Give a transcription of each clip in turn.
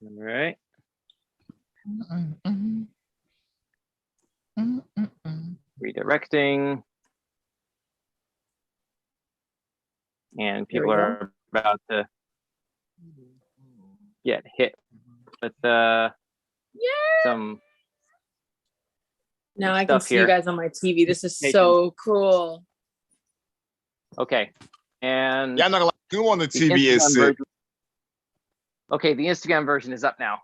All right. Redirecting. And people are about to get hit with some. Now I can see you guys on my TV. This is so cool. Okay. And yeah, I'm not gonna lie, you on the TV is sick. Okay, the Instagram version is up now.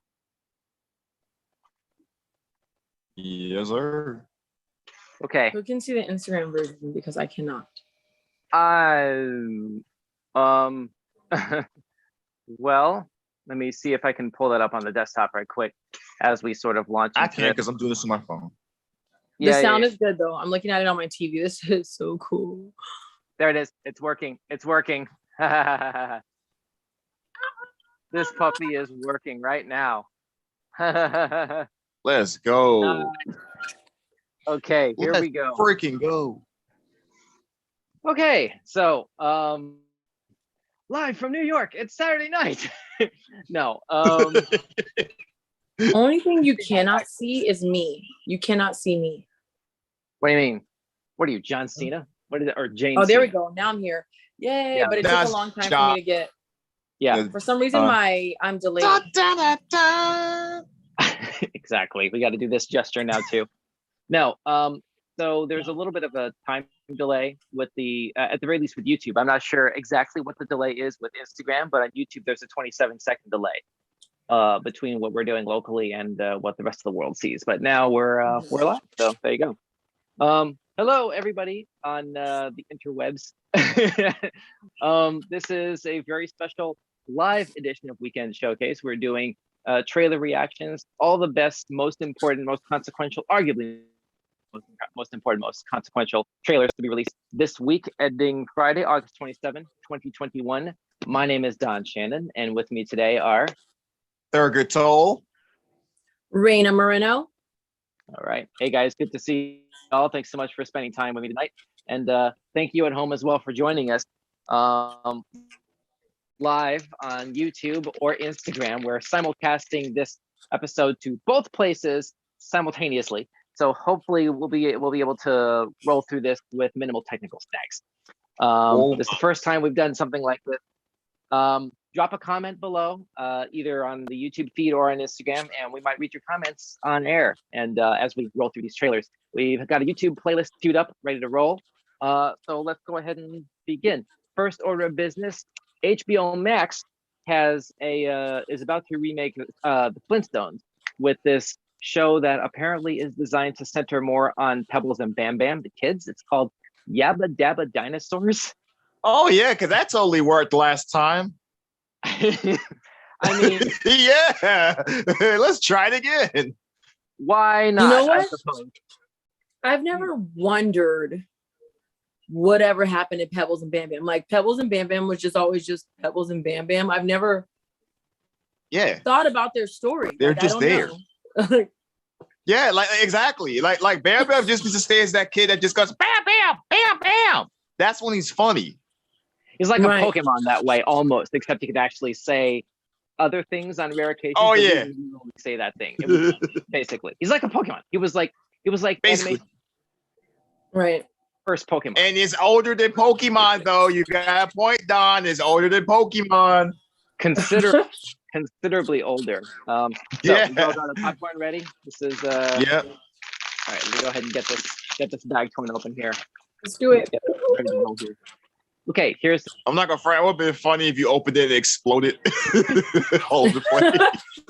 Yes, sir. Okay. Who can see the Instagram version? Because I cannot. Well, let me see if I can pull that up on the desktop right quick as we sort of launch. I can't because I'm doing this on my phone. The sound is good though. I'm looking at it on my TV. This is so cool. There it is. It's working. It's working. This puppy is working right now. Let's go. Okay, here we go. Freaking go. Okay, so live from New York, it's Saturday night. No. Only thing you cannot see is me. You cannot see me. What do you mean? What are you, John Cena? What is it? Or Jane? Oh, there Cena? we go. Now I'm here. Yay! Yeah, but it took a long time for me to get. Yeah. For some reason, I'm delayed. Exactly. We got to do this gesture now too. No. So there's a little bit of a time delay with the, at the very least with YouTube. I'm not sure exactly what the delay is with Instagram, but on YouTube there's a 27-second delay between what we're doing locally and what the rest of the world sees. But now we're live. So there you go. Hello everybody on the interwebs. This is a very special live edition of Weekend Showcase. We're doing trailer reactions, all the best, most important, most consequential, arguably most important, most consequential trailers to be released this week, ending Friday, August 27, 2021. My name is Don Shannon, and with me today are Thurgood Toll, Raina Moreno. All right. Hey guys, good to see you all. Thanks so much for spending time with me tonight. And thank you at home as well for joining us live on YouTube or Instagram. We're simulcasting this episode to both places simultaneously. So hopefully we'll be able to roll through this with minimal technical snags. This is the first time we've done something like this. Drop a comment below, either on the YouTube feed or on Instagram, and we might read your comments on air. And as we roll through these trailers, we've got a YouTube playlist queued up, ready to roll. So let's go ahead and begin. First order of business: HBO Max is about to remake the Flintstones with this show that apparently is designed to center more on Pebbles and Bam Bam, the kids. It's called Yabba Dabba Dinosaurs. Oh yeah, because that totally worked last time. I mean, yeah, let's try it again. Why not? You know what? I've never wondered whatever happened to Pebbles and Bam Bam. Like Pebbles and Bam Bam was just always just Pebbles and Bam Bam. I've never thought about their story. They're like, just there. Yeah, like exactly. Like Bam Bam just needs to stay as that kid that just goes bam bam bam bam. That's when he's funny. He's like a Pokemon that way almost, except he could actually say other things on rare occasions. Oh yeah, he didn't really say that thing. It was, basically, he's like a Pokemon. He was like basically right. First Pokemon, and it's older than Pokemon though. You got a point, Don. It's older than Pokemon. Considerably older. So yeah. you all got a popcorn ready? This is yeah. All right, let me go ahead and get this bag torn open here. Let's do it. Ready to roll here. Okay, here's. I'm not gonna front. It would have been funny if you opened it and exploded all over the place.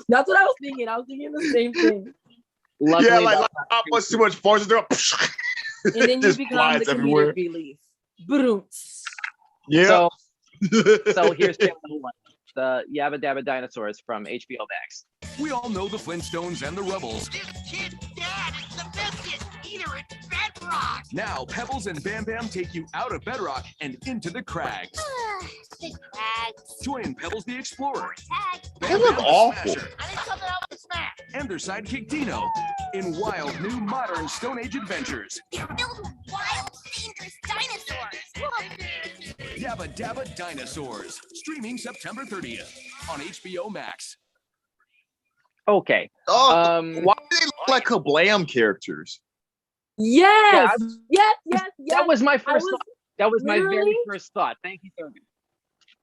That's what I was thinking. I was thinking the same thing. Luckily, yeah, like not much too much force. And then you become the comedic relief. Yeah. So here's trailer number one. The Yabba Dabba Dinosaurs from HBO Max. We all know the Flintstones and the Rebels. This kid's dad is the biscuit eater at Bedrock. Now Pebbles and Bam Bam take you out of Bedrock and into the Crags. The Crags. Join Pebbles the Explorer. They look awful. I need something else to smash. And their sidekick Dino in wild, new, modern Stone Age adventures. They're filled with wild, dangerous dinosaurs. Yabba Dabba Dinosaurs. Streaming September 30th on HBO Max. Okay. Oh, Um, why do they look like Kablam characters? Yes, yes, that yes. was my I first was thought. That was my very literally- first thought. Thank you, Saga.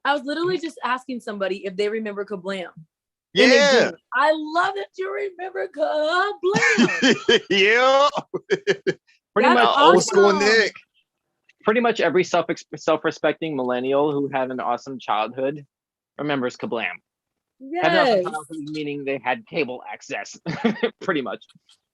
I was literally Mm-hmm. just asking somebody if they remember Kablam. And they Yeah. didn't. I love that you remember Kablam. Yeah. Pretty That's much Old school awesome. Nick. pretty much every self-respecting millennial who had an awesome childhood remembers Kablam. Had an awesome Yes. childhood, meaning they had cable access. Pretty much,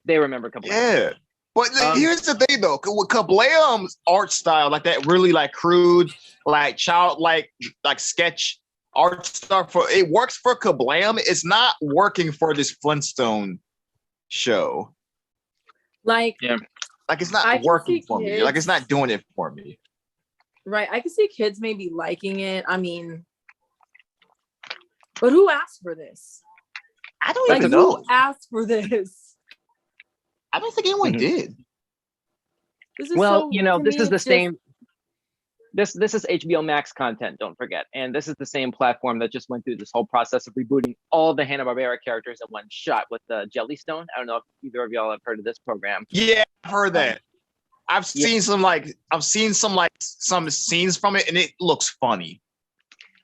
they remember Kablam. Yeah. But Um, here's the thing though, with Kablam's art style, like that really like crude, like childlike, like sketch art stuff, it works for Kablam. It's not working for this Flintstone show. Like, Yeah. Like it's I not can working see for me. Like it's kids- not doing it for me. right. I can see kids maybe liking it. I mean, but who asked for this? I don't Like, even who know. asked for this? I don't think anyone Mhm. did. This is Well, so, you know, to this me, is the it's just- same. This is HBO Max content. Don't forget, and this is the same platform that just went through this whole process of rebooting all the Hanna-Barbera characters in one shot with the Jellystone. I don't know if either of y'all have heard of this program. Yeah, I've heard that. I've yeah. seen some scenes from it, and it looks funny.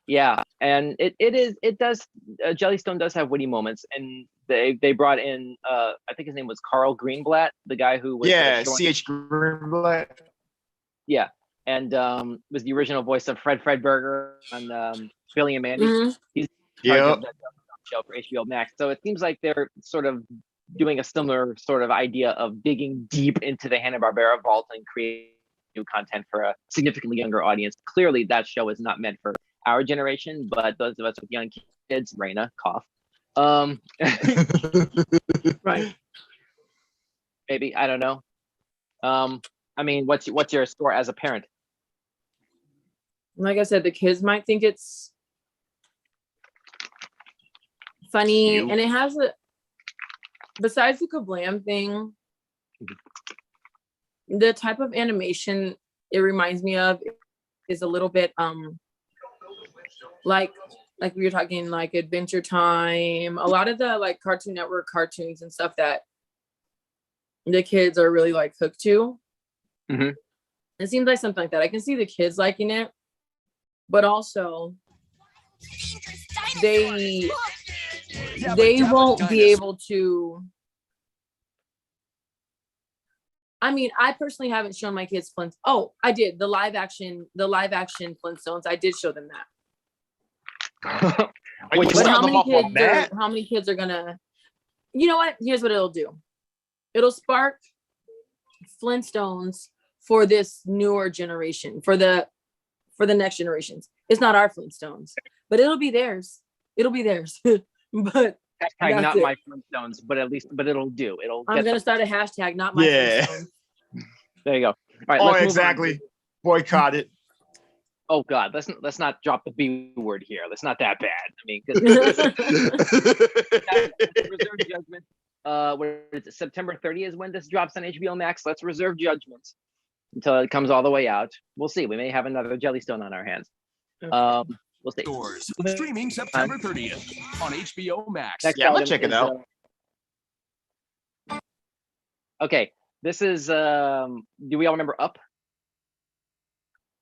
Yeah, and it does. Jellystone does have witty moments, and they brought in I think his name was Carl Greenblatt, the guy who was Yeah, showing- C.H. Greenblatt. yeah, and was the original voice of Fred Burger on Billy and Mandy. Mhm. Part Yep. of that show for HBO Max. So it seems like they're sort of doing a similar sort of idea of digging deep into the Hanna-Barbera vault and creating new content for a significantly younger audience. Clearly, that show is not meant for our generation, but those of us with young kids, Raina, cough. Right. Maybe, I don't know. I mean, what's your score as a parent? Like I said, the kids might think it's funny, You. and it has a. Besides the Kablam thing, the type of animation it reminds me of is a little bit like we were talking like Adventure Time, a lot of the like Cartoon Network cartoons and stuff that the kids are really like hooked to. Mhm. It seems like something like that. I can see the kids liking it, but also they Yabba they Dabba won't be Dinosaurs. able to. I mean, I personally haven't shown my kids Flint. Oh, I did the live action Flintstones. I did show them that. Are you Which But one? starting how them many off on kids? that? How many kids are gonna? You know what? Here's what it'll do. It'll spark Flintstones for this newer generation, for the next generations. It's not our Flintstones, but it'll be theirs. It'll be theirs. But Hashtag That's not it. my Flintstones, but it'll do. It'll I'm get gonna the- start a hashtag. Not my Yeah. Flintstones. There you go. All right, Oh, let's move on. exactly. Boycott it. Oh God, let's not drop the B word here. That's not that bad. I mean, 'cause reserve judgment. What is it? September 30th is when this drops on HBO Max. Let's reserve judgment until it comes all the way out. We'll see. We may have another Jellystone on our hands. We'll see. Dinosaurs, streaming September 30th on HBO Max. Next Yeah, I'm gonna item check it is, out. Okay, this is. Do we all remember Up?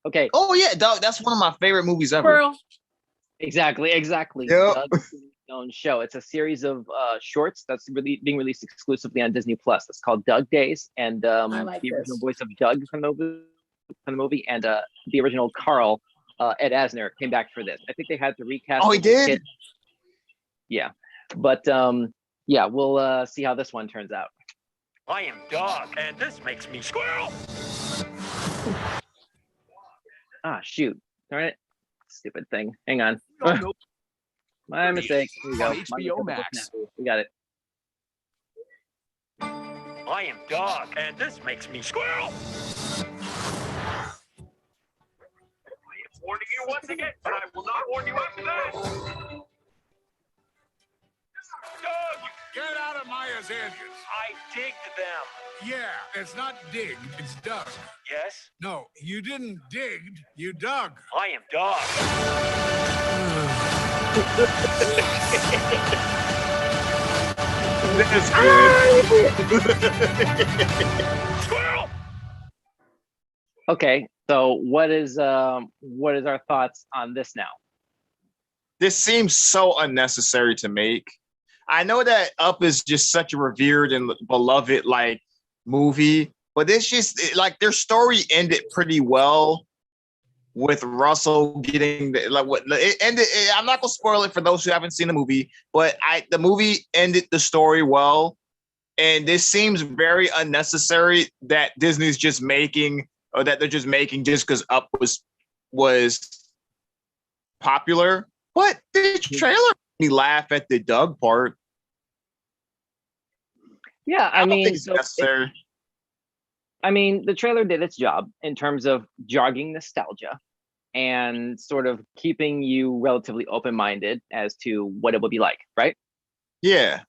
Okay, Oh yeah, dog. That's one of my favorite movies ever. Pearl. exactly. Yep. Doug's own show. It's a series of shorts that's really being released exclusively on Disney Plus. It's called Doug Days, and like the original this. voice of Doug from the movie, and the original Carl, Ed Asner, came back for this. I think they had to recast. Oh, he the did? kid. Yeah, but yeah, we'll see how this one turns out. I am Dog, and this makes me squirrel. Ah, shoot! Darn it! Stupid thing. Hang on. Oh, no. My mistake. Here we go. On My HBO mistake. Max. We got it. I am Dog, and this makes me squirrel. I am warning you once again, but I will not warn you after that. Dog, Get out of my azaleas. I digged them. Yeah, it's not digged, it's dug. Yes, No, you didn't digged, you dug. I am Dog. That's good. Squirrel! Okay, so what is our thoughts on this now? This seems so unnecessary to make. I know that Up is just such a revered and beloved like movie, but this just like their story ended pretty well with Russell getting like what it ended. I'm not gonna spoil it for those who haven't seen the movie, but the movie ended the story well, and this seems very unnecessary that Disney's just making or that they're just making just because Up was popular. But the trailer made me laugh at the Doug part. Yeah, I don't mean, think it's so necessary. the trailer did its job in terms of jogging nostalgia and sort of keeping you relatively open-minded as to what it would be like, right? Yeah,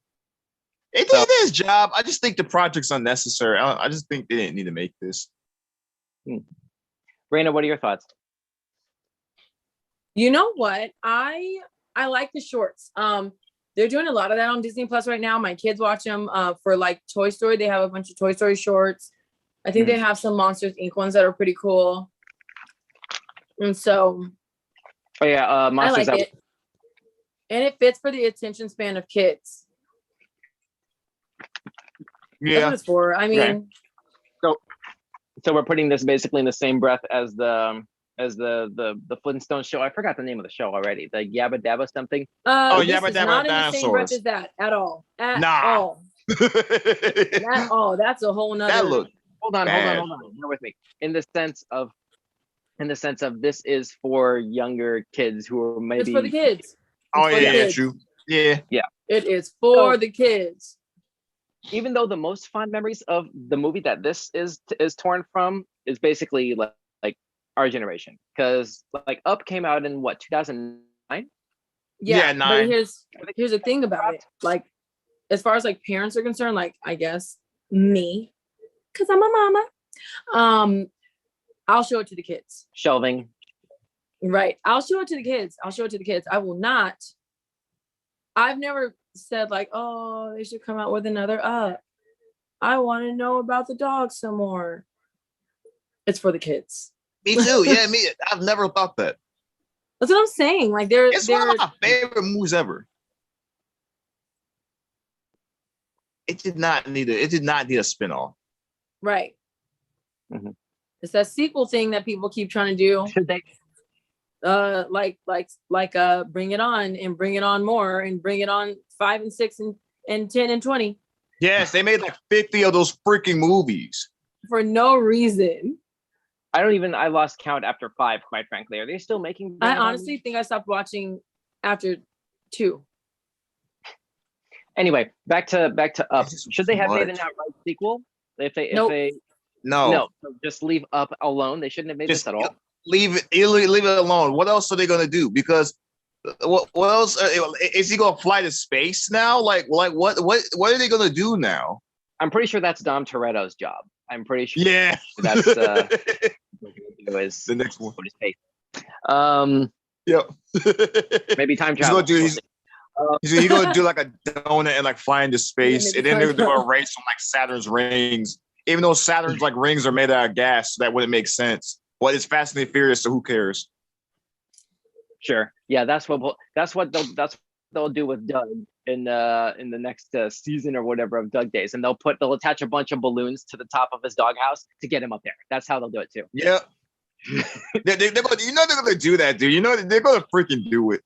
it So- did its job. I just think the project's unnecessary. I just think they didn't need to make this. Raina, what are your thoughts? You know what? I like the shorts. They're doing a lot of that on Disney Plus right now. My kids watch them for like Toy Story. They have a bunch of Toy Story shorts. I think they have some Monsters Inc. ones that are pretty cool. And so Oh yeah, I Monsters like it. And it fits for the attention span of kids. That's Yeah, what it's for. I mean, So we're putting this basically in the same breath as the Flintstones show. I forgot the name of the show already. The Yabba Dabba something. Oh, this Yabba is Dabba not in the same breath Dinosaurs. as that at all. At Nah. all. At all. That's a whole nother. that look. Hold on. Bear with me. In the sense of this is for younger kids who are maybe It's for the kids. Oh for the yeah, kids. true. Yeah, It is for So- the kids. even though the most fond memories of the movie that this is torn from is basically like our generation, because like Up came out in what, 2009? Yeah, But 9. here's the thing about it. Like, as far as like parents are concerned, like I guess me, because I'm a mama. I'll show it to the kids. Shelving. Right. I'll show it to the kids. I will not. I've never said like, oh, they should come out with another Up. I want to know about the dog some more. It's for the kids. Me too. Yeah, me. I've never thought that. That's what I'm saying. Like It's one of my favorite movies ever. It did not need a spinoff. right. Mhm. It's that sequel thing that people keep trying to do. Should they? Bring it on and bring it on more and bring it on 5 and 6 and 10 and 20 Yes, they made like 50 of those freaking movies. for no reason. I lost count after 5, quite frankly. Are they still making? I honestly think I stopped watching after 2. Anyway, back to Up. This is Should they too have made much. an outright sequel? If Nope. they No, so just leave Up alone. They shouldn't have made just this at all. leave it alone. What else are they gonna do? Because what else is he gonna fly to space now? Like what are they gonna do now? I'm pretty sure that's Dom Toretto's job. I'm pretty sure Yeah, that's what he's gonna do is the next one. go to space. Yep. Maybe time He's travel. gonna do. He's gonna do like a donut and like fly into space, maybe and then they're gonna do a time race on like Saturn's rings. Even though Saturn's like rings are made out of gas, so that wouldn't make sense. But it's Fast and the Furious, so who cares? Sure. Yeah, that's what they'll do with Doug in the next season or whatever of Doug Days, and they'll attach a bunch of balloons to the top of his doghouse to get him up there. That's how they'll do it too. Yeah. they're gonna, they're gonna do that, dude. They're gonna freaking do it.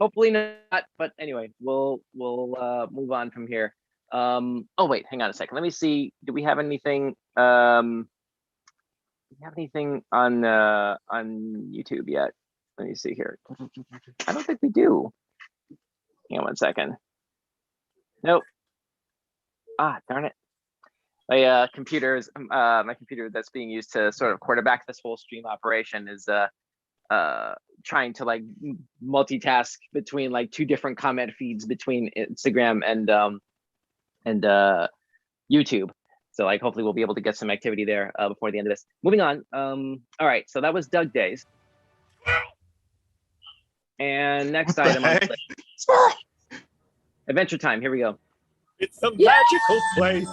Hopefully not, but anyway, we'll move on from here. Oh wait, hang on a second. Let me see. Do we have anything? Do we have anything on YouTube yet? Let me see here. I don't think we do. Hang on one second. Nope. Ah, darn it. My computer that's being used to sort of quarterback this whole stream operation is trying to like multitask between like 2 different comment feeds between Instagram and YouTube. So like hopefully we'll be able to get some activity there before the end of this. Moving on. All right, so that was Doug Days. And next What the item on the heck? list. Squirrel! Adventure Time. Here we go. It's a magical place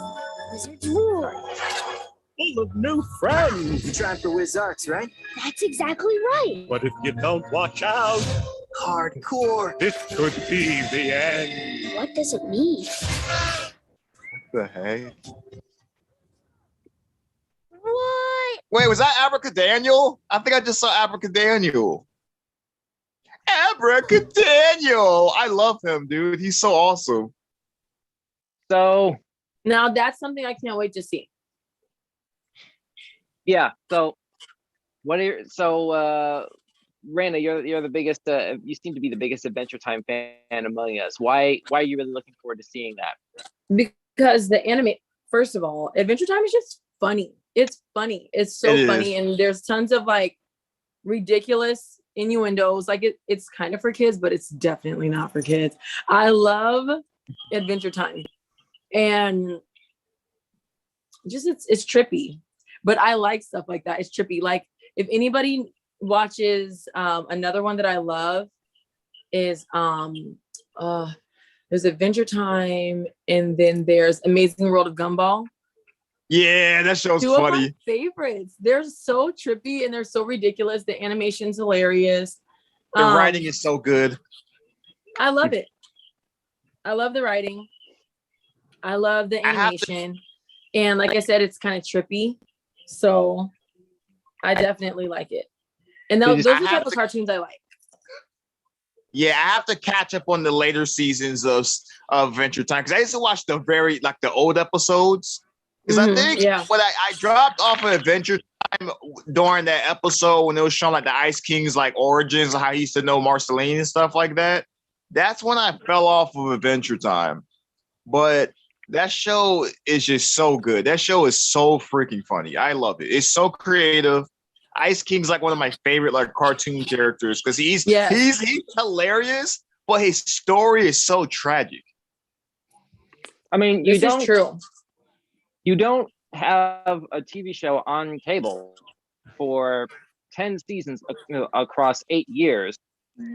Wizard's World. full of new friends. You're trying for Wizards, right? That's exactly right. But if you don't watch out, Hardcore. this could be the end. What does it mean? The heck? What? Wait, was that Abracadaniel? I think I just saw Abracadaniel. Abracadaniel! I love him, dude. He's so awesome. So Now that's something I can't wait to see. yeah. So Raina, you're the biggest. You seem to be the biggest Adventure Time fan among us. Why are you really looking forward to seeing that? Because the anime, first of all, Adventure Time is just funny. It's funny. It's so It funny. And there's tons of like ridiculous innuendos. Like it's kind of for kids, but it's definitely not for kids. I love Adventure Time. And just it's trippy. But I like stuff like that. It's trippy. Like if anybody watches another one that I love is there's Adventure Time, and then there's Amazing World of Gumball. Yeah, that show's Two of funny. my favorites. They're so trippy and they're so ridiculous. The animation's hilarious. The writing is so good. I love it. I love the writing. I love the animation. And like I said, it's kind of trippy. So I definitely like it. And those are the type of cartoons I like. Yeah, I have to catch up on the later seasons of Adventure Time because I used to watch the old episodes. Because I think when I dropped off of Adventure Time during that episode when it was showing like the Ice King's like origins, how he used to know Marceline and stuff like that. That's when I fell off of Adventure Time. But that show is just so good. That show is so freaking funny. I love it. It's so creative. Ice King's like one of my favorite like cartoon characters because he's hilarious, but his story is so tragic. I mean, This is true. You don't have a TV show on cable for 10 seasons across 8 years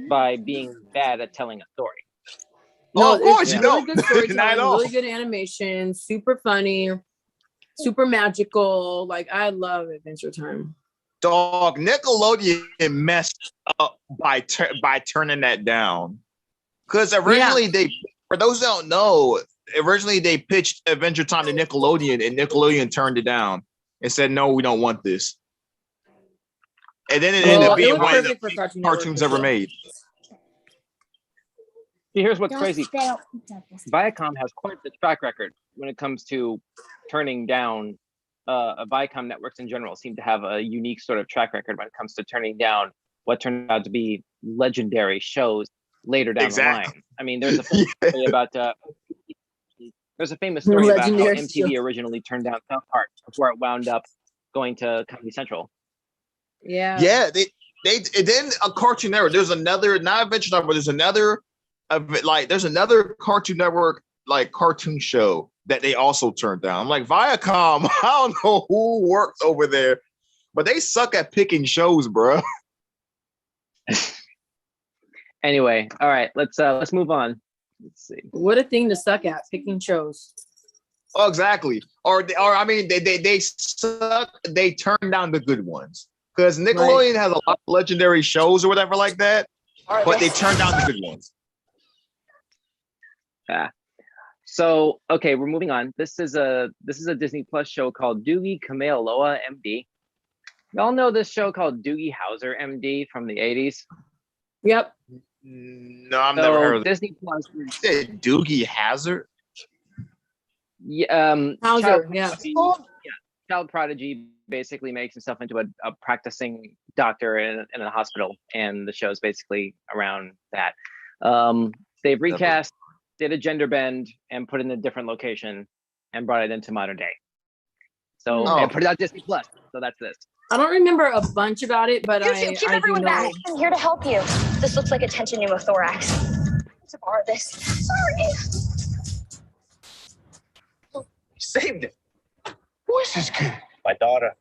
by being bad at telling a story. No, of course, it's you really don't. good storytelling, Not at all. really good animation, super funny, super magical. Like I love Adventure Time. Dog, Nickelodeon messed up by turning that down. Because originally for those who don't know, originally they pitched Adventure Time to Nickelodeon and Nickelodeon turned it down and said, no, we don't want this. And then it ended up being one of the best cartoons ever made. See, here's what's crazy. Viacom has quite the track record when it comes to turning down Viacom networks in general seem to have a unique sort of track record when it comes to turning down what turned out to be legendary shows later down the line. I mean, there's a famous story about how MTV originally turned down South Park before it wound up going to Comedy Central. Yeah. Yeah, they then a Cartoon Network. There's another, not Adventure Time, but there's another Cartoon Network like cartoon show that they also turned down. I'm like, Viacom, I don't know who works over there, but they suck at picking shows, bro. Anyway, all right, let's move on. Let's see. What a thing to suck at, picking shows. Oh, exactly. Or I mean, they suck. They turn down the good ones because Nickelodeon has a lot of legendary shows or whatever like that, but they turn down the good ones. Yeah. So okay, we're moving on. This is a Disney Plus show called Doogie Kamealoha MD. Y'all know this show called Doogie Howser MD from the 80s? Yep. No, I've never heard of Disney Plus. Doogie Hazard? Yeah, Howser, child prodigy basically makes himself into a practicing doctor in a hospital, and the show's basically around that. They've recast, did a gender bend, and put it in a different location, and brought it into modern day. So and put it on Disney Plus. So that's this. I don't remember a bunch about it, but I do know. I'm here to help you. This looks like a tension pneumothorax. To borrow this. Sorry. You saved it. Who is this kid? My daughter.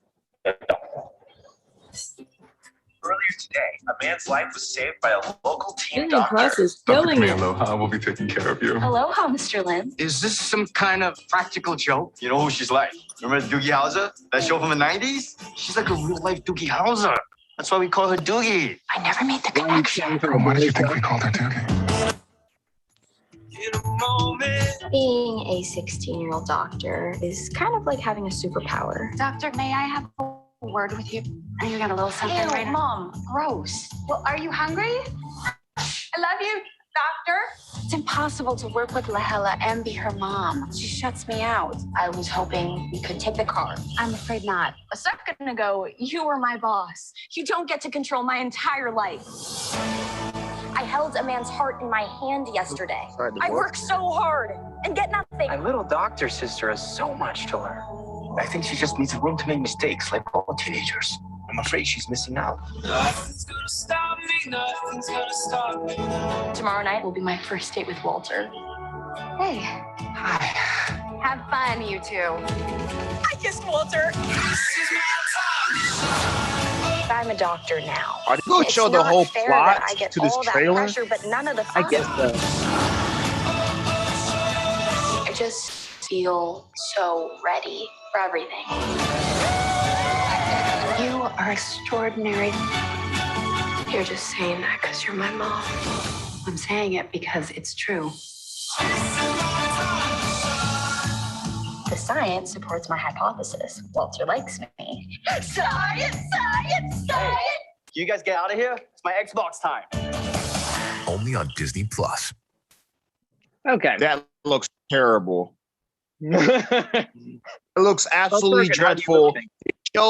Earlier Today, a man's life was saved by a local teen Disney Plus doctor. is killing it. Kamealoha will be taking care of you. Aloha, Mr. Lim. Is this some kind of practical joke? You know who she's like? Remember Doogie Kamealoha? That show from the 90s? She's like a real-life Doogie Kamealoha. That's why we call her Doogie. I never made the connection. Why did you think we called her Doogie? Being a 16-year-old doctor is kind of like having a superpower. Doctor, may I have a word with you? You got a little something Ew, right now. Mom, gross. Well, are you hungry? I love you, doctor. It's impossible to work with Lahela and be her mom. She shuts me out. I was hoping we could take the car. I'm afraid not. A second ago, you were my boss. You don't get to control my entire life. I held a man's heart in my hand yesterday. I work so hard and get nothing. My little doctor sister has so much to learn. I think she just needs room to make mistakes like all teenagers. I'm afraid she's missing out. Tomorrow night will be my first date with Walter. Hey, Hi. have fun, you two. I kissed Walter. I'm a doctor now. Are they gonna It's show the not whole fair plot that I get to this all that trailer? pressure, but none of the fun. I guess so. I just feel so ready for everything. You are extraordinary. You're just saying that because you're my mom. I'm saying it because it's true. The science supports my hypothesis. Walter likes me. Science, science, science! You guys get out of here? It's my Xbox time. Only on Disney Plus. Okay. That looks terrible. It It looks absolutely dreadful. They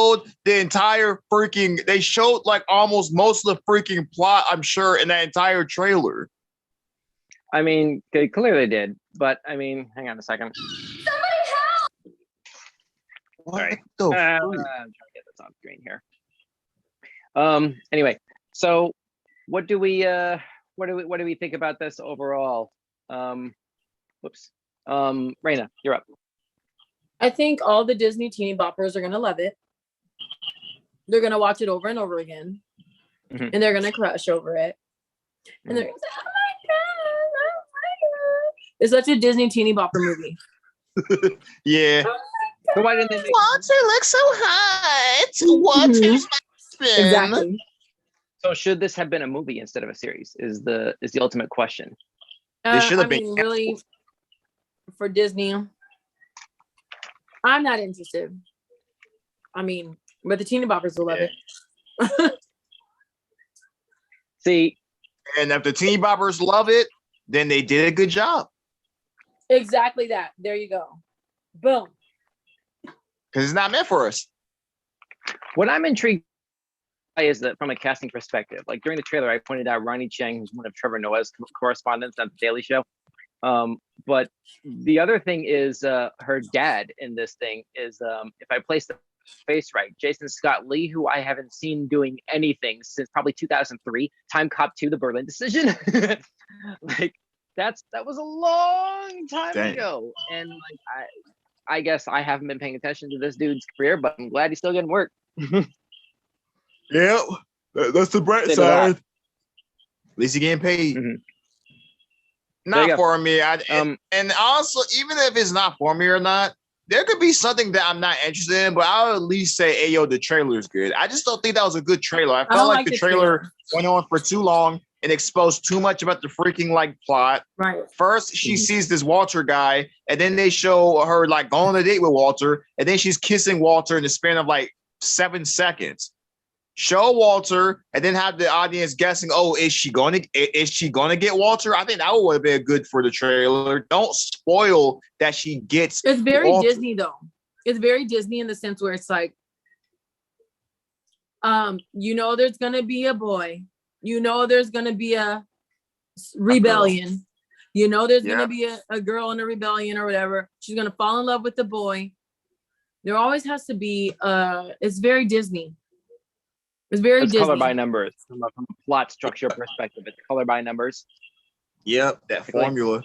showed like almost most of the freaking plot, I'm sure, in that entire trailer. I mean, they clearly did, but I mean, hang on a second. What Sorry. the I'm freak? trying to get this off screen here. Anyway, so what do we think about this overall? Whoops. Raina, you're up. I think all the Disney teeny boppers are gonna love it. They're gonna watch it over and over again, Mhm. and they're gonna crush over it. And they're gonna say, "Oh my god, oh my god!" It's such a Disney teeny bopper movie. Yeah. So why didn't they make looks so hot. Walter's my husband. Exactly. So should this have been a movie instead of a series? Is the ultimate question. They should have I been mean, really, for Disney, I'm not interested. I mean, but the teeny boppers will love it. See, And if the teen boppers love it, then they did a good job. Exactly that. There you go. Boom. Because it's not meant for us. what I'm intrigued by is that from a casting perspective, like during the trailer, I pointed out Ronnie Chang, who's one of Trevor Noah's correspondents on the Daily Show. But the other thing is her dad in this thing is, if I place the face right, Jason Scott Lee, who I haven't seen doing anything since probably 2003, Time Cop 2, The Berlin Decision. Like that was a long time Dang. ago. And like I guess I haven't been paying attention to this dude's career, but I'm glad he's still getting work. Yeah, that's the bright Say to that. side. At least he getting paid. Mhm. Not There you go. for me. And also, even if it's not for me or not, there could be something that I'm not interested in, but I'll at least say, hey, yo, the trailer is good. I just don't think that was a good trailer. I don't felt like like the the trailer went on for too long and exposed too much about the freaking like plot. Right. First, she sees this Walter guy, and then they show her like going on a date with Walter, and then she's kissing Walter in the span of like 7 seconds. Show Walter, and then have the audience guessing, oh, is she gonna get Walter? I think that would have been good for the trailer. Don't spoil that she gets. It's very Walter. Disney though. It's very Disney in the sense where it's like, there's gonna be a boy. There's gonna be a rebellion. There's gonna be a girl in a rebellion or whatever. She's gonna fall in love with the boy. There always has to be it's very Disney. It's very It's Disney. color by numbers from a plot structure perspective. It's color by numbers. Yep, that formula.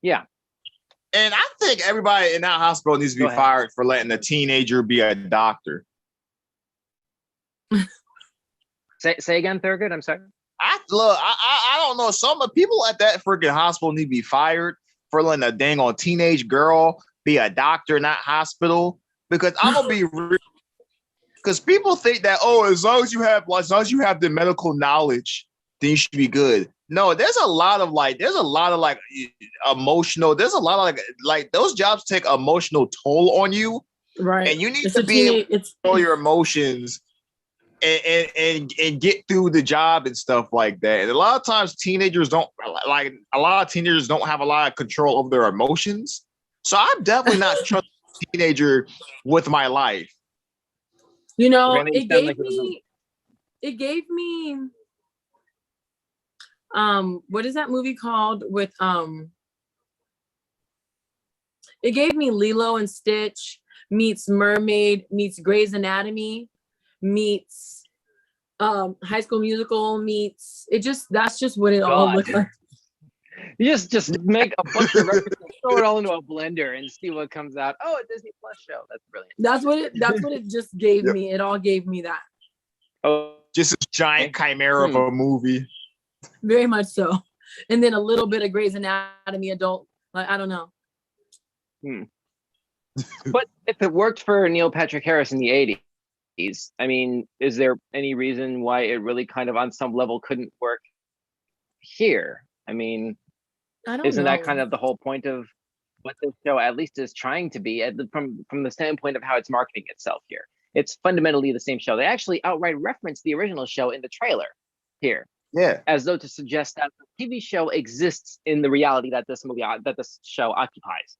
Yeah. And I think everybody in that hospital needs to Go be ahead. fired for letting a teenager be a doctor. Say again, Thurgood. I'm sorry. I don't know. Some of the people at that freaking hospital need to be fired for letting a dang on teenage girl be a doctor in that hospital. Because I'm gonna be real. Because people think that as long as you have the medical knowledge, then you should be good. No, there's a lot of emotional. There's a lot of like those jobs take emotional toll on you, right? And you need to be able to control your emotions and get through the job and stuff like that. And a lot of times, teenagers don't have a lot of control over their emotions. So I'm definitely not trusting a teenager with my life. You know, it gave me what is that movie called with it gave me Lilo and Stitch meets Mermaid meets Grey's Anatomy meets High School Musical meets that's just what it all looked like. You just make a bunch of references, throw it all into a blender and see what comes out. Oh, a Disney Plus show. That's brilliant. That's what it just gave me. It all gave me that. Oh, just a giant chimera of a movie. Very much so. And then a little bit of Grey's Anatomy adult. Like, I don't know. But if it worked for Neil Patrick Harris in the 80s, I mean, is there any reason why it really kind of on some level couldn't work here? I mean, isn't that kind of the whole point of what this show at least is trying to be from the standpoint of how it's marketing itself here? It's fundamentally the same show. They actually outright reference the original show in the trailer here. Yeah. As though to suggest that the TV show exists in the reality that this show occupies.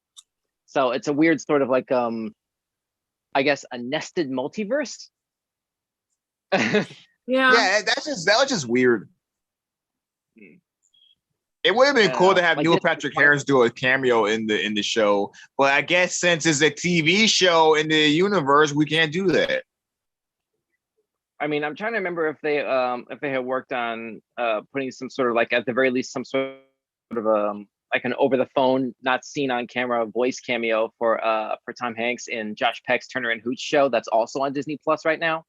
So it's a weird sort of like I guess a nested multiverse. Yeah, that was just weird. It would have been cool to have Neil Patrick Harris do a cameo in the show, but I guess since it's a TV show in the universe, we can't do that. I mean, I'm trying to remember if they had worked on putting some sort of like at the very least some sort of like an over the phone, not seen on camera voice cameo for Tom Hanks in Josh Peck's Turner and Hooch show that's also on Disney Plus right now.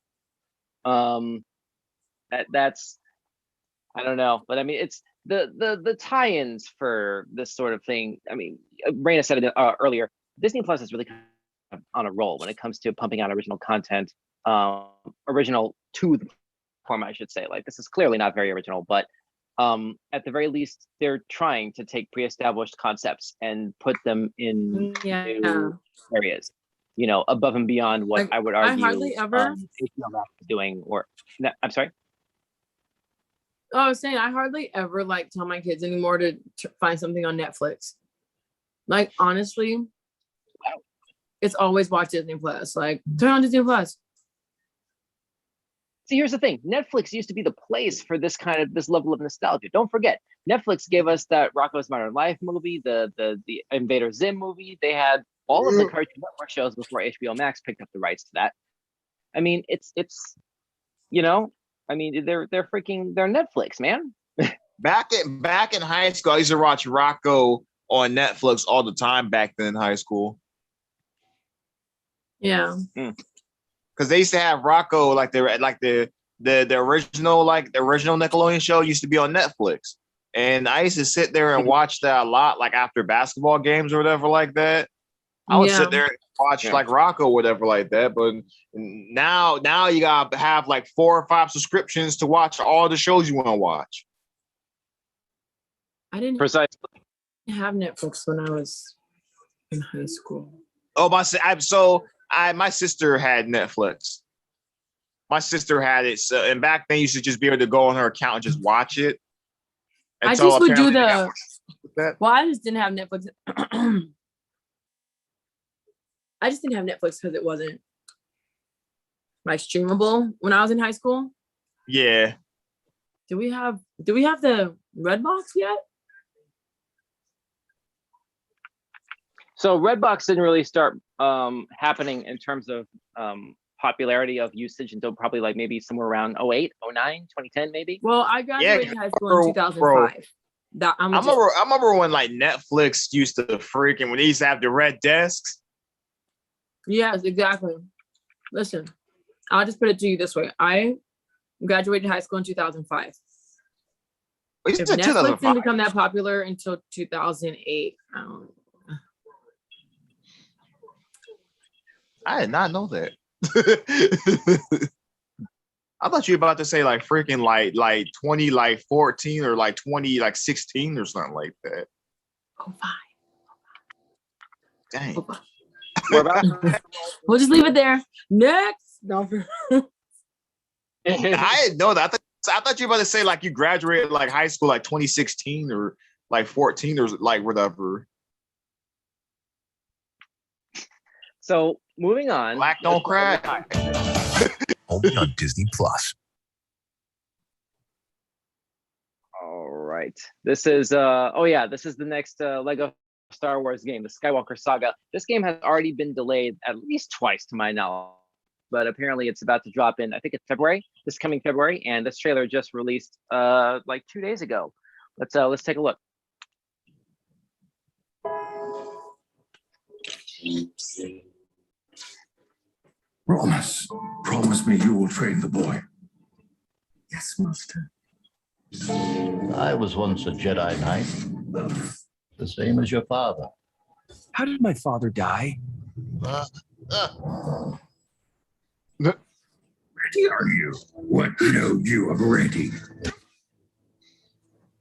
That's I don't know, but I mean it's the tie-ins for this sort of thing. I mean, Raina said it earlier. Disney Plus is really kind of on a roll when it comes to pumping out original content. Original to the platform, I should say. Like this is clearly not very original, but at the very least, they're trying to take pre-established concepts and put them in new areas. You know, above and beyond what I would argue HBO Max is doing. Or I'm sorry. Oh, I was saying I hardly ever like tell my kids anymore to find something on Netflix. Like honestly, it's always watch Disney Plus. Like turn on Disney Plus. See, here's the thing. Netflix used to be the place for this level of nostalgia. Don't forget, Netflix gave us that Rocko's Modern Life movie, the Invader Zim movie. They had all of the Cartoon Network shows before HBO Max picked up the rights to that. I mean, it's you know, I mean, they're Netflix, man. Back in high school, I used to watch Rocko on Netflix all the time back then in high school. Yeah. Because they used to have Rocko the original Nickelodeon show used to be on Netflix, and I used to sit there and watch that a lot, like after basketball games or whatever like that. I would sit there and watch like Rocko or whatever like that. But now you gotta have like 4 or 5 subscriptions to watch all the shows you want to watch. I didn't precisely have Netflix when I was in high school. Oh, my sister had Netflix. My sister had it, and back then you should just be able to go on her account and just watch it. I just would do the. Well, I just didn't have Netflix. I just didn't have Netflix because it wasn't like streamable when I was in high school. Yeah. Do we have the Redbox yet? So Redbox didn't really start happening in terms of popularity of usage until probably like maybe somewhere around 08, 09, 2010 maybe. Well, I graduated high school in 2005. I remember when like Netflix used to freaking when they used to have the red desks. Yes, exactly. Listen, I'll just put it to you this way. I Graduated high school in 2005. Is If it Netflix 2005? didn't become that popular until 2008, I don't know. I did not know that. I thought you were about to say like freaking like 20 like 14 or like 20 like 16 or something like that. Oh, fine. Dang. We'll just leave it there. Next. No. I didn't know that. I thought you were about to say like you graduated like high school like 2016 or like 14 or like whatever. So moving on. Black don't crack. Only on Disney Plus. All right. This is this is the next Lego Star Wars game, the Skywalker Saga. This game has already been delayed at least twice to my knowledge, but apparently it's about to drop in, I think it's February, this coming February, and this trailer just released like 2 days ago. Let's take a look. Promise me you will train the boy. Yes, master. I was once a Jedi Knight, the same as your father. How did my father die? Ready are you? What know you of ready? The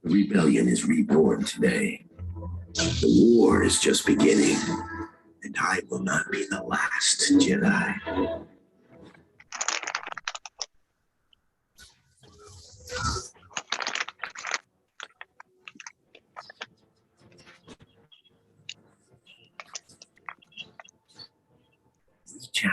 rebellion is reborn today. The war is just beginning, and I will not be the last Jedi. Ciao.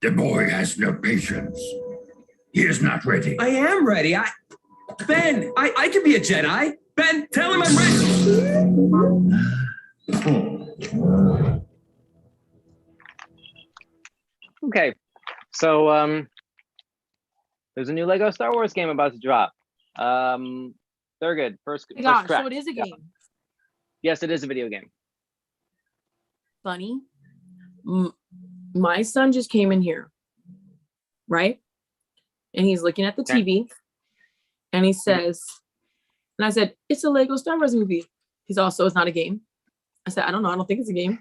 The boy has no patience. He is not ready. I am ready. Ben, I can be a Jedi. Ben, tell him I'm ready. Okay, so there's a new Lego Star Wars game about to drop. They're good. First Gosh, crack. so it is a game. Yes, it is a video game. Funny. My son just came in here, right? And he's looking at the TV and he says, and I said, it's a Lego Star Wars movie. He's also, it's not a game. I said, I don't know. I don't think it's a game.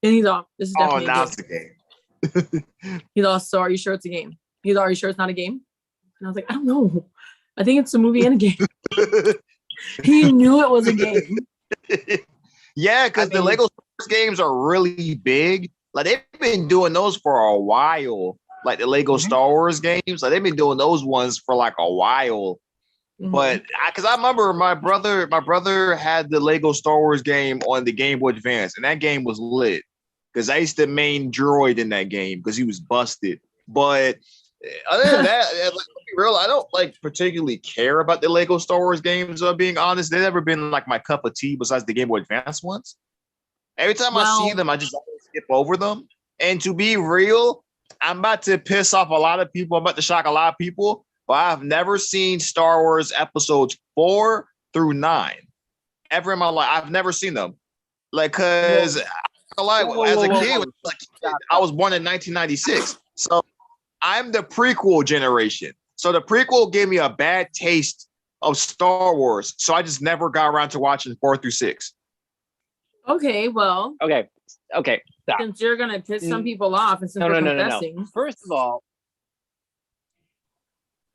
And he's off. This is definitely now a it's a game. He's all, so are you sure it's a game? He's already sure it's not a game? And I was like, I don't know. I think it's a movie and a game. He knew it was a game. Yeah, because the Lego Star Wars games are really big. Like they've been doing those for a while. Like the Lego Star Wars games, like they've been doing those ones for like a while. But because I remember my brother had the Lego Star Wars game on the Game Boy Advance, and that game was lit. Because I used to main droid in that game because he was busted. But other than that, let's be real, I don't like particularly care about the Lego Star Wars games. Being honest, they've never been like my cup of tea. Besides the Game Boy Advance ones, every time I see them, I just skip over them. And to be real, I'm about to piss off a lot of people. I'm about to shock a lot of people. But I've never seen Star Wars episodes 4 through 9 ever in my life. I've never seen them. Like, cause as a kid, I was born in 1996. So I'm the prequel generation. So the prequel gave me a bad taste of Star Wars. So I just never got around to watching 4 through 6. Okay, well. Okay. Stop. Since you're gonna piss some people off and since No. we're confessing. First of all,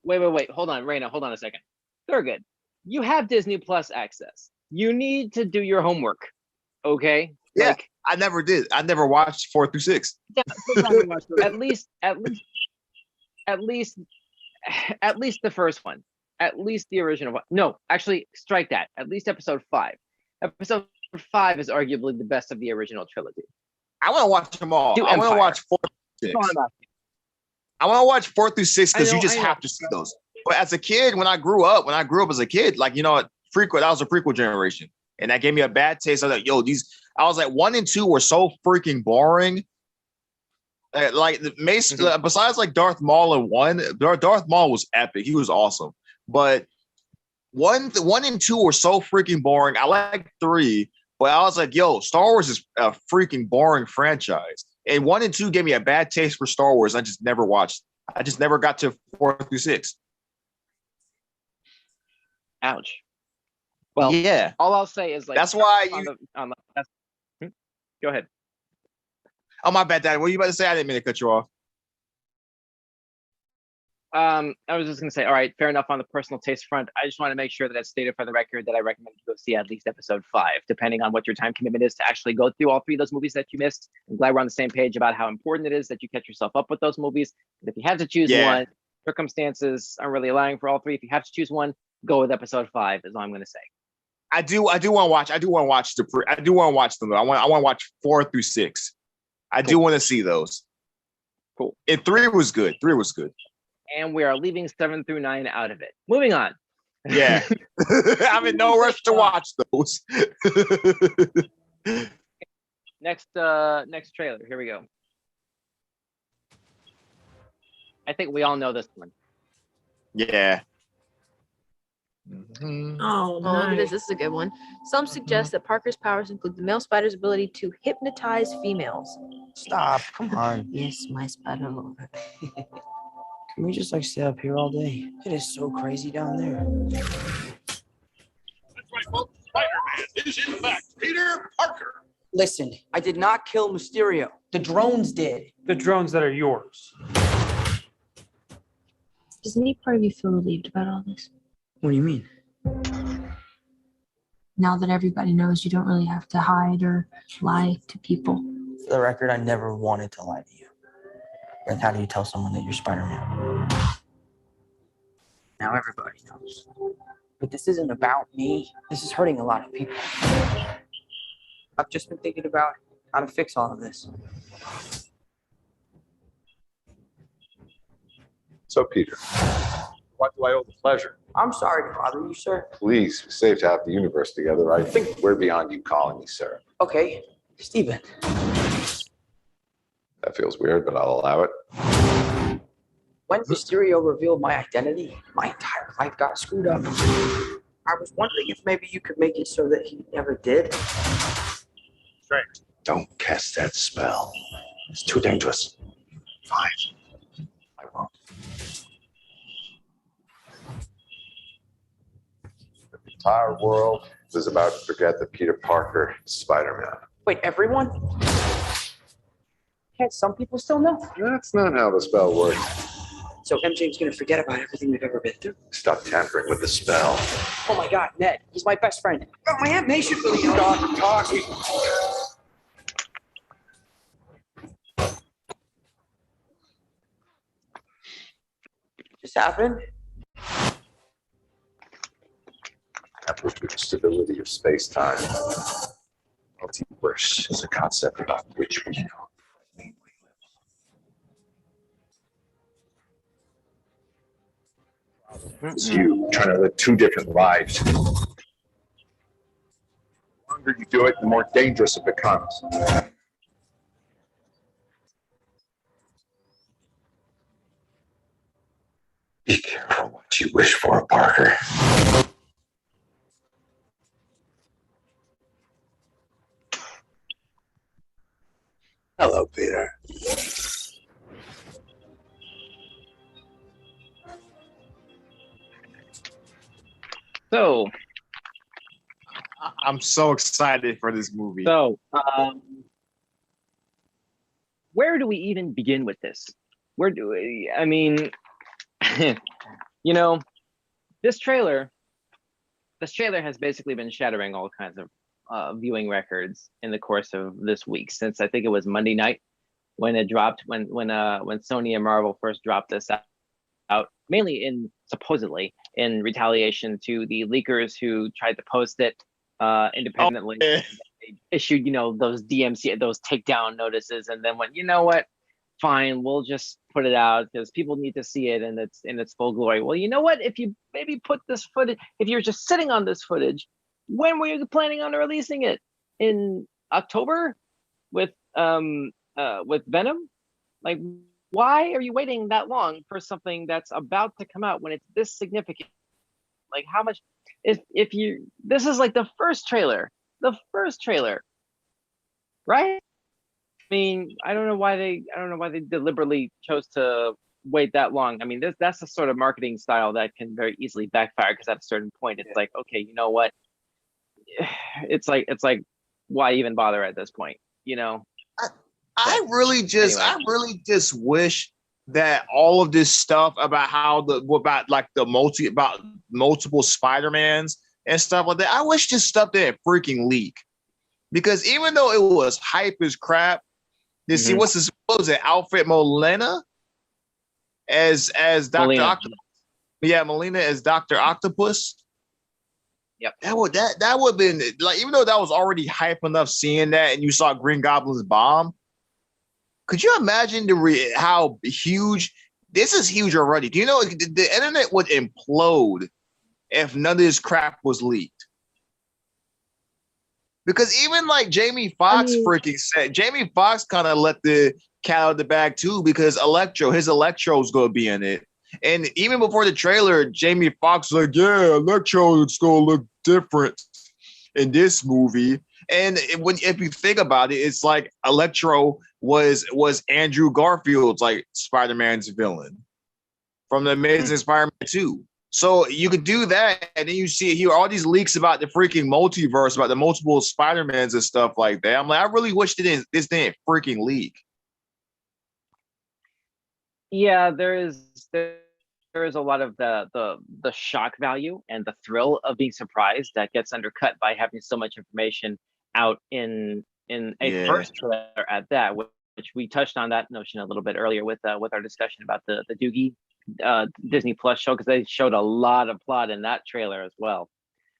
wait. Hold on, Raina. Hold on a second. They're good. You have Disney Plus access. You need to do your homework. Okay. Yeah, like, I never did. I never watched 4 through 6. Yeah, at least the first one. At least the original one. No, actually, strike that. At least episode 5. Episode 5 is arguably the best of the original trilogy. I want to watch them all. I want to watch 4 through 6. I want to watch 4 through 6 because you just have to see those. But as a kid, when I grew up as a kid, like, you know, that was a prequel generation. And that gave me a bad taste. I was like, yo, I was like, 1 and 2 were so freaking boring. Like besides like Darth Maul in 1, Darth Maul was epic. He was awesome. But 1 and 2 were so freaking boring. I like 3, but I was like, yo, Star Wars is a freaking boring franchise. And 1 and 2 gave me a bad taste for Star Wars. I just never watched. I just never got to 4 through 6. Ouch. Well, yeah. All I'll say is like that's why go ahead. Oh, my bad, Dad. What were you about to say? I didn't mean to cut you off. I was just gonna say, all right, fair enough on the personal taste front. I just want to make sure that it's stated for the record that I recommend you go see at least episode 5, depending on what your time commitment is to actually go through all 3 of those movies that you missed. I'm glad we're on the same page about how important it is that you catch yourself up with those movies. And if you have to choose one, circumstances aren't really allowing for all 3. If you have to choose one, go with episode 5 is all I'm gonna say. I do want to watch them. I want to watch 4 through 6. I do want to see those. Cool. And 3 was good. 3 was good. And we are leaving 7 through 9 out of it. Moving on. Yeah. I'm in no rush to watch those. Next trailer. Here we go. I think we all know this one. Yeah. Oh, look at this. This is a good one. Some suggest that Parker's powers include the male spider's ability to hypnotize females. Stop. Come on. Yes, my spider. Can we just like stay up here all day? It is so crazy down there. That's right, folks. Spider-Man is in fact Peter Parker. Listen, I did not kill Mysterio. The drones did. The drones that are yours. Does any part of you feel relieved about all this? What do you mean? Now that everybody knows you don't really have to hide or lie to people. For the record, I never wanted to lie to you. Then how do you tell someone that you're Spider-Man? Now everybody knows. But this isn't about me. This is hurting a lot of people. I've just been thinking about how to fix all of this. So, Peter, what do I owe the pleasure? I'm sorry to bother you, sir. Please, we're safe to have the universe together. I think we're beyond you calling me sir. Okay, Steven. That feels weird, but I'll allow it. When Mysterio revealed my identity, my entire life got screwed up. I was wondering if maybe you could make it so that he never did. Strange. Don't cast that spell. It's too dangerous. Fine. I won't. The entire world is about to forget that Peter Parker is Spider-Man. Wait, everyone? Can't some people still know? That's not how the spell works. So MJ's gonna forget about everything we've ever been through? Stop tampering with the spell. Oh my God, Ned, he's my best friend. Oh, my Aunt May should really stop talking. Just happened? That would be the stability of space-time. Multiverse is a concept about which we know. It's you trying to live 2 different lives. The longer you do it, the more dangerous it becomes. Be careful what you wish for, Parker. Hello, Peter. So, I'm so excited for this movie. So, where do we even begin with this? Where do we, I mean, you know, this trailer has basically been shattering all kinds of viewing records in the course of this week, since I think it was Monday night when it dropped, when Sony and Marvel first dropped this out, mainly supposedly in retaliation to the leakers who tried to post it independently. They issued, those DMC, those takedown notices, and then went, you know what? Fine, we'll just put it out because people need to see it in its full glory. Well, you know what? If you maybe put this footage, if you're just sitting on this footage, when were you planning on releasing it? In October with Venom? Like, why are you waiting that long for something that's about to come out when it's this significant? Like, how much? If you, this is like the first trailer, right? I mean, I don't know why they deliberately chose to wait that long. I mean, that's the sort of marketing style that can very easily backfire, because at a certain point, it's like, okay, you know what? It's like, why even bother at this point? I really just wish that all of this stuff about multiple Spider-Mans and stuff like that, I wish this stuff didn't freaking leak. Because even though it was hype as crap, you see what was it, Alfred Molina as Dr. Octopus? Yeah, Molina as Dr. Octopus. Yep. That would have been like, even though that was already hype enough seeing that, and you saw Green Goblin's bomb. Could you imagine how huge this is? Huge already. Do you know the internet would implode if none of this crap was leaked? Because even like Jamie Foxx Jamie Foxx kind of let the cat out of the bag too, because his Electro's gonna be in it. And even before the trailer, Jamie Foxx was like, yeah, Electro is gonna look different in this movie. And if you think about it, it's like Electro was Andrew Garfield's like Spider-Man's villain from the Amazing Spider-Man 2. So you could do that, and then you hear all these leaks about the freaking multiverse, about the multiple Spider-Mans and stuff like that. I'm like, I really wish this didn't freaking leak. Yeah, there is a lot of the shock value and the thrill of being surprised that gets undercut by having so much information out in a first trailer at that, which we touched on that notion a little bit earlier with our discussion about the Doogie Disney Plus show, because they showed a lot of plot in that trailer as well.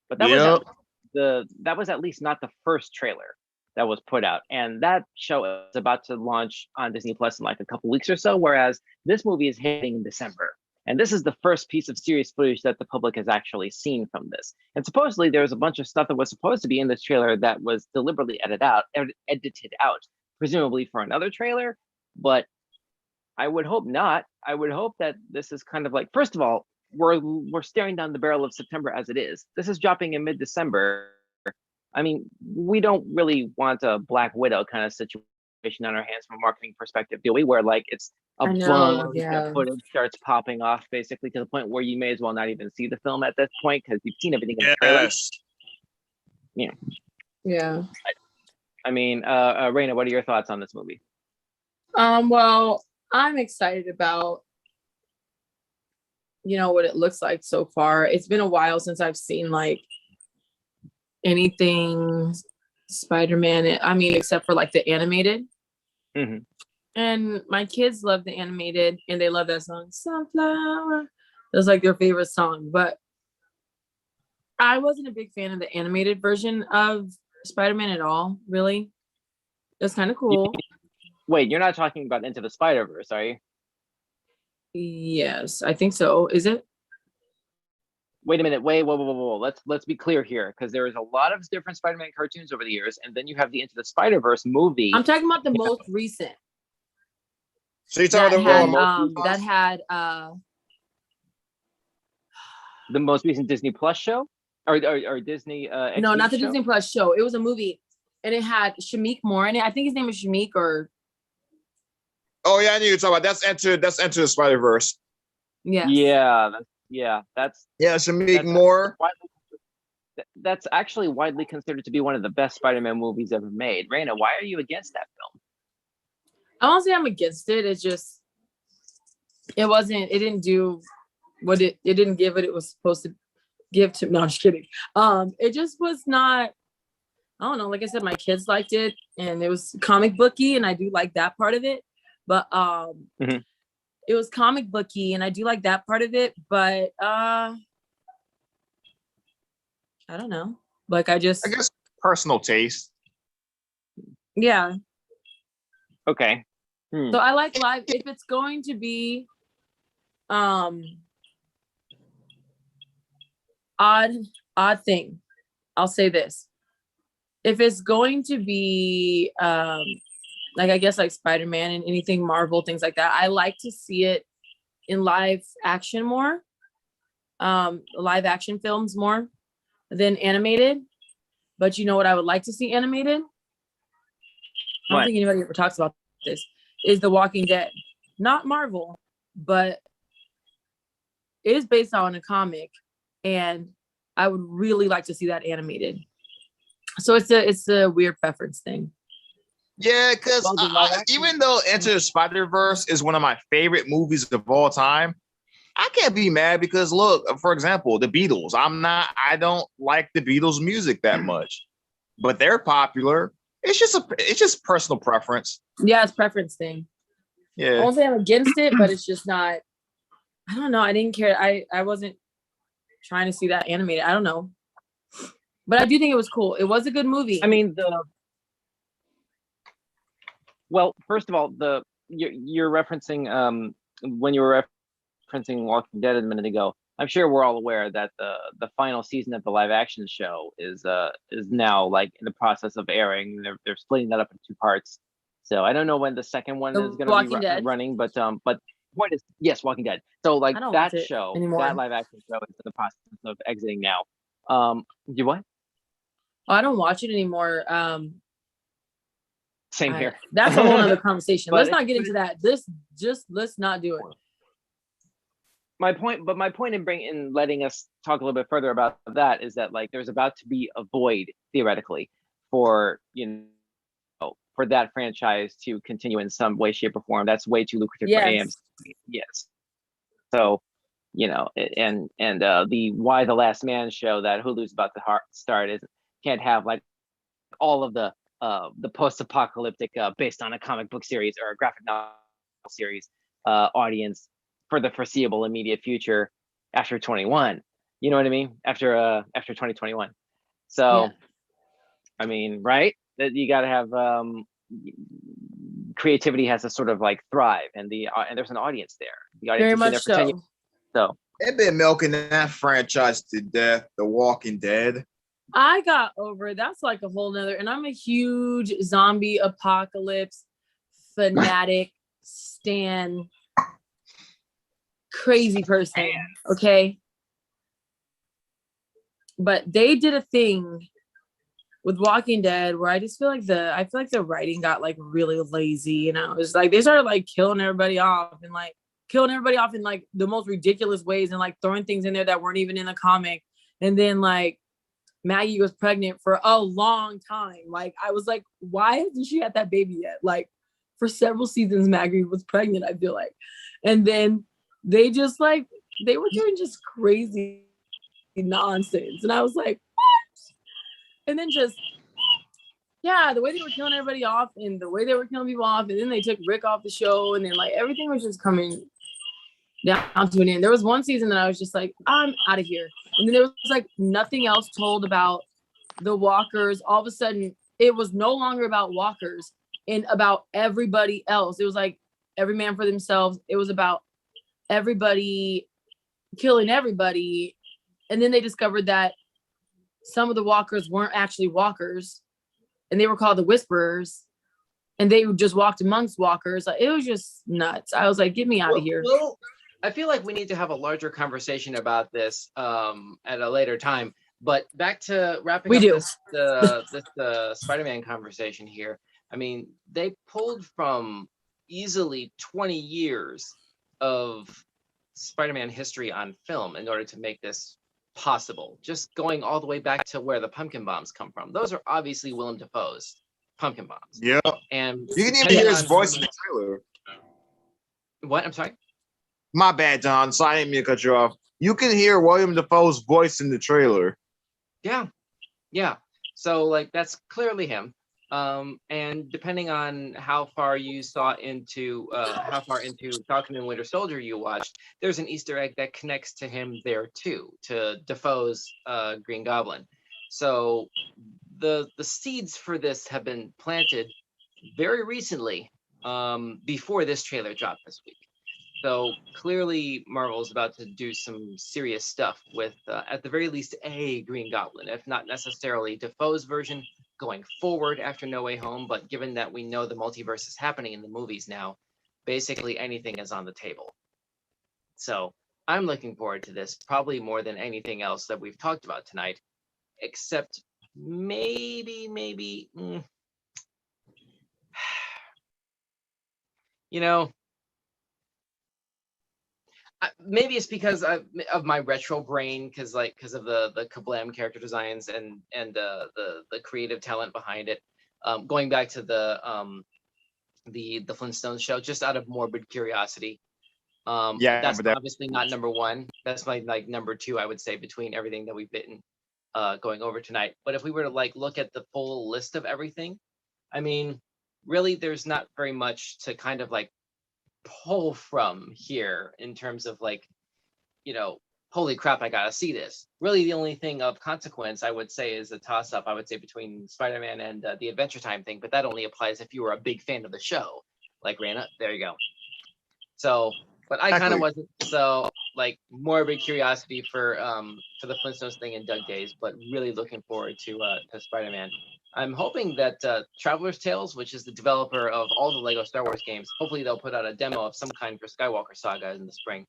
But that was at least not the first trailer that was put out, and that show is about to launch on Disney Plus in like a couple weeks or so, whereas this movie is hitting in December. And this is the first piece of serious footage that the public has actually seen from this. And supposedly there was a bunch of stuff that was supposed to be in this trailer that was deliberately edited out, presumably for another trailer. But I would hope not. I would hope that this is kind of like, first of all, we're staring down the barrel of September as it is. This is dropping in mid-December. I mean, we don't really want a Black Widow kind of situation on our hands from a marketing perspective, do we? Where like it's a bunch of footage starts popping off, basically to the point where you may as well not even see the film at this point because you've seen everything in the trailer. Yeah. I mean, Raina, what are your thoughts on this movie? Well, I'm excited about what it looks like so far. It's been a while since I've seen like anything Spider-Man. I mean, except for like the animated. Mm-hmm. And my kids love the animated, and they love that song, Sunflower. That's like their favorite song. But I wasn't a big fan of the animated version of Spider-Man at all, really. It was kind of cool. Wait, you're not talking about Into the Spider-Verse, are you? Yes, I think so. Is it? Wait a minute. Whoa. Let's be clear here, because there is a lot of different Spider-Man cartoons over the years, and then you have the Into the Spider-Verse movie. I'm talking about the most recent. So you're talking about that had the most recent Disney Plus show, or Disney? No, not the Disney Plus show. It was a movie, and it had Shameik Moore in it. I think his name is Shameik, or. Oh yeah, I knew you were talking about. That's Enter the Spider-Verse. Yeah. That's Shameik Moore. That's actually widely considered to be one of the best Spider-Man movies ever made. Raina, why are you against that film? I won't say I'm against it. It didn't do what it didn't give what it was supposed to give to. No, I'm just kidding. It just was not I don't know. Like I said, my kids liked it, and it was comic booky, and I do like that part of it. But it was comic booky, and I do like that part of it. But I don't know. Like I guess personal taste. Yeah. Okay. So I like live. If it's going to be odd thing, I'll say this. If it's going to be like I guess like Spider-Man and anything Marvel, things like that, I like to see it in live action more. Live action films more than animated. But you know what I would like to see animated? I don't think anybody ever talks about this. Is The Walking Dead. Not Marvel, but it is based on a comic, and I would really like to see that animated. So it's a weird preference thing. Yeah, because even though Into the Spider-Verse is one of my favorite movies of all time, I can't be mad because look, for example, the Beatles. I don't like the Beatles music that much, but they're popular. It's just personal preference. Yeah, it's preference thing. Yeah. I won't say I'm against it, but it's just not. I don't know. I didn't care. I wasn't trying to see that animated. I don't know, but I do think it was cool. It was a good movie. I mean, well, first of all, you're referencing when you were referencing Walking Dead a minute ago. I'm sure we're all aware that the final season of the live action show is now like in the process of airing. They're splitting that up into 2 parts. So I don't know when the second one is going to be running, but point is, yes, Walking Dead. So like that show, that live action show is in the process of exiting now. You what? Oh, I don't watch it anymore. Same here. That's a whole other conversation. Let's not get into that. Let's not do it. My point in letting us talk a little bit further about that is that like there's about to be a void theoretically for for that franchise to continue in some way, shape, or form. That's way too lucrative for AMC. Yes. So, and the Why the Last Man show that Hulu's about to start can't have like all of the post-apocalyptic based on a comic book series or a graphic novel series audience for the foreseeable immediate future after 21. You know what I mean? After 2021. So, I mean, right? That you got to have creativity has to sort of like thrive, and there's an audience there. The audience has been there for 10 years. So they've been milking that franchise to death. The Walking Dead. I got over it. That's like a whole nother, and I'm a huge zombie apocalypse fanatic, stan, crazy person. Okay. But they did a thing with Walking Dead where I just feel like the writing got like really lazy, and I was like, they started like killing everybody off in like the most ridiculous ways, and like throwing things in there that weren't even in the comic. And then like Maggie was pregnant for a long time. Like I was like, why hasn't she had that baby yet? Like for several seasons, Maggie was pregnant, I feel like. And then they just like, they were doing just crazy nonsense. And I was like, what? And then just, the way they were killing everybody off and the way they were killing people off. And then they took Rick off the show. And then like everything was just coming down to an end. There was one season that I was just like, I'm out of here. And then there was like nothing else told about the walkers. All of a sudden, it was no longer about walkers and about everybody else. It was like every man for themselves. It was about everybody killing everybody. And then they discovered that some of the walkers weren't actually walkers, and they were called the Whisperers, and they just walked amongst walkers. Like, it was just nuts. I was like, get me out of here. Well, I feel like we need to have a larger conversation about this at a later time. But back to wrapping up the Spider-Man conversation here. I mean, they pulled from easily 20 years of Spider-Man history on film in order to make this possible. Just going all the way back to where the pumpkin bombs come from. Those are obviously Willem Dafoe's pumpkin bombs. Yeah. And you can even hear his voice in the trailer. What? I'm sorry? My bad, Don. So I didn't mean to cut you off. You can hear William Dafoe's voice in the trailer. Yeah. So like that's clearly him. And depending on how far you saw into how far into Falcon and Winter Soldier you watched, there's an Easter egg that connects to him there too, to Defoe's Green Goblin. So the seeds for this have been planted very recently, before this trailer dropped this week. So clearly Marvel's about to do some serious stuff with, at the very least, a Green Goblin, if not necessarily Defoe's version going forward after No Way Home. But given that we know the multiverse is happening in the movies now, basically anything is on the table. So I'm looking forward to this probably more than anything else that we've talked about tonight, except maybe, you know, maybe it's because of my retro brain, because of the Kablam character designs and the creative talent behind it. Going back to the Flintstones show, just out of morbid curiosity. That's obviously not number one. That's my like number two, I would say, between everything that we've been going over tonight. But if we were to like look at the full list of everything, I mean, really, there's not very much to kind of like pull from here in terms of like, you know, holy crap, I gotta see this. Really, the only thing of consequence I would say is a toss-up, I would say, between Spider-Man and the Adventure Time thing, but that only applies if you were a big fan of the show, like Raina. There you go. So, but I kind of wasn't. So, like, morbid curiosity for the Flintstones thing in Doug Days, but really looking forward to Spider-Man. I'm hoping that Traveler's Tales, which is the developer of all the Lego Star Wars games, hopefully they'll put out a demo of some kind for Skywalker Saga in the spring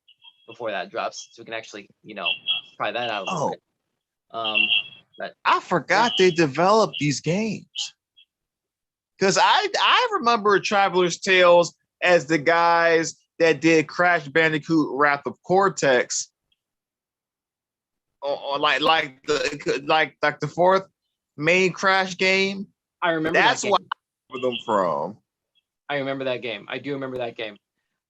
before that drops, so we can actually, you know, try that out a little bit. But I forgot they developed these games, because I remember Traveler's Tales as the guys that did Crash Bandicoot Wrath of Cortex, or like the fourth main Crash game. I remember that's that game. what I remember them from. I remember that game. I do remember that game.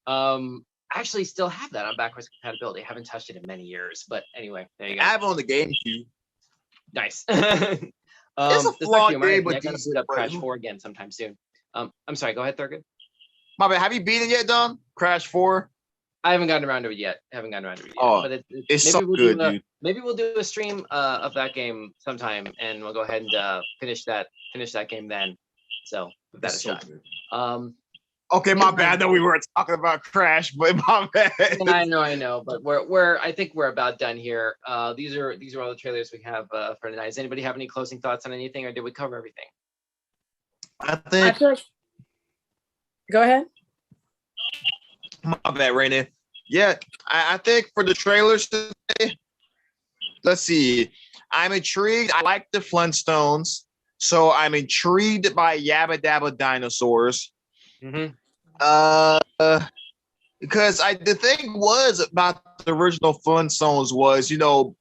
I actually still have that on backwards compatibility. I haven't touched it in many years, but anyway, there you go. I have it on the GameCube. Nice. It's a flawed game, but I gotta boot up Crash 4 again sometime soon. I'm sorry. Go ahead, Thurgood. My bad. Have you beat it yet, Don? Crash 4? I haven't gotten around to it yet. Oh, but it's so good, dude. Maybe we'll do a stream of that game sometime, and we'll go ahead and finish that game then. So give that a shot. Okay, my bad. I know we weren't talking about Crash, but my bad. I know, but I think we're about done here. These are all the trailers we have for tonight. Does anybody have any closing thoughts on anything, or did we cover everything? I think. Go ahead. My bad, Raina. Yeah, I think for the trailers today, let's see. I'm intrigued. I like the Flintstones, so I'm intrigued by Yabba Dabba Dinosaurs. Mm-hmm. Because the thing was about the original Flintstones was, you know,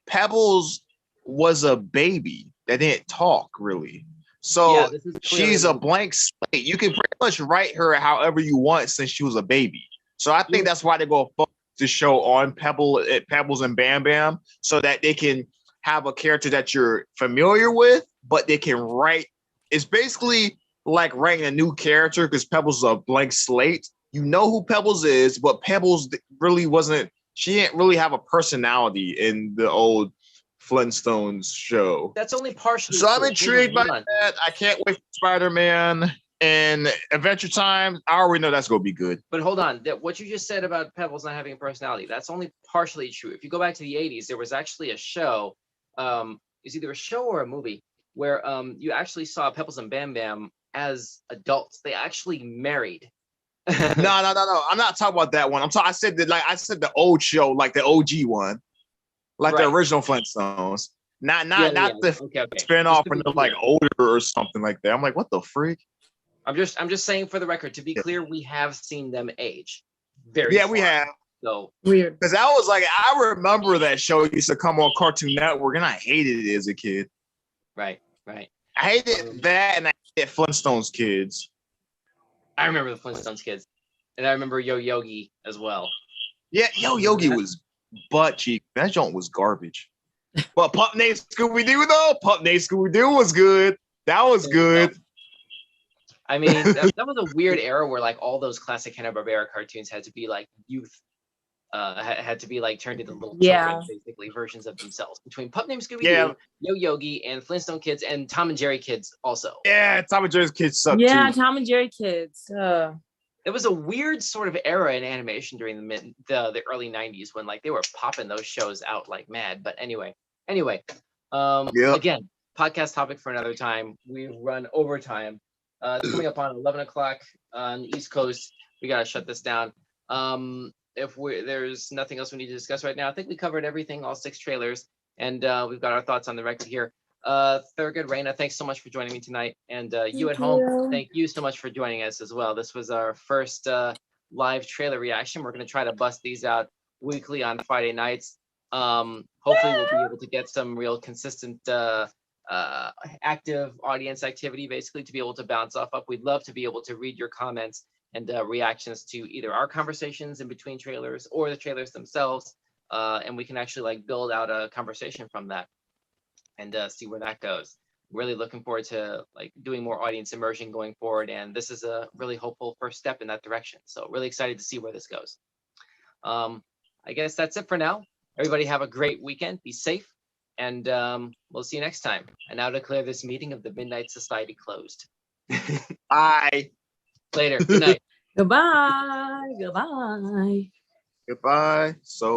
Pebbles was a baby that didn't talk really. So she's a blank slate. You can pretty much write her however you want since she was a baby. So I think that's why they go focus the show on Pebbles and Bam Bam, so that they can have a character that you're familiar with, but they can write. It's basically like writing a new character, because Pebbles is a blank slate. You know who Pebbles is, but Pebbles really wasn't. She didn't really have a personality in the old Flintstones show. That's only partially. So I'm intrigued by that. I can't wait for Spider-Man and Adventure Time. I already know that's gonna be good. But hold on, what you just said about Pebbles not having a personality, that's only partially true. If you go back to the 80s, there was actually a show, it's either a show or a movie, where you actually saw Pebbles and Bam Bam as adults. They actually married. No. I'm not talking about that one. I said the old show, like the OG one. Like the original Flintstones, not the spin-off when they're like older or something like that. I'm like, what the freak? I'm just saying for the record, to be clear, we have seen them age. We have. So weird. Because I was like, I remember that show used to come on Cartoon Network, and I hated it as a kid. Right. I hated that, and I hated Flintstones Kids. I remember the Flintstones Kids, and I remember Yo Yogi as well. Yeah, Yo Yogi was butt cheek. That joint was garbage. But Pup Named Scooby Doo though, Pup Named Scooby Doo was good. That was good. I mean, that was a weird era where like all those classic Hanna-Barbera cartoons had to be like youth, had to be like turned into little children, basically versions of themselves. Between Pup Named Scooby Doo, Yo Yogi, and Flintstone Kids, and Tom and Jerry Kids also. Yeah, Tom and Jerry's Kids sucked Yeah, too. Tom and Jerry Kids. It was a weird sort of era in animation during the early 90s when like they were popping those shows out like mad. But anyway, again, podcast topic for another time. We've run overtime. It's coming up on 11 o'clock on the East Coast. We gotta shut this down. If there's nothing else we need to discuss right now, I think we covered everything, all 6 trailers, and we've got our thoughts on the record here. Thurgood, Raina, thanks so much for joining me tonight, and you at home, thank you so much for joining us as well. This was our first live trailer reaction. We're going to try to bust these out weekly on Friday nights. Hopefully we'll be able to get some real consistent active audience activity, basically, to be able to bounce off of. We'd love to be able to read your comments and reactions to either our conversations in between trailers or the trailers themselves, and we can actually like build out a conversation from that and see where that goes. Really looking forward to like doing more audience immersion going forward, and this is a really hopeful first step in that direction. So really excited to see where this goes. I guess that's it for now. Everybody have a great weekend. Be safe, and we'll see you next time. I now declare this meeting of the Midnight Society closed. Bye. Later. Good night. Goodbye. Goodbye. Goodbye. So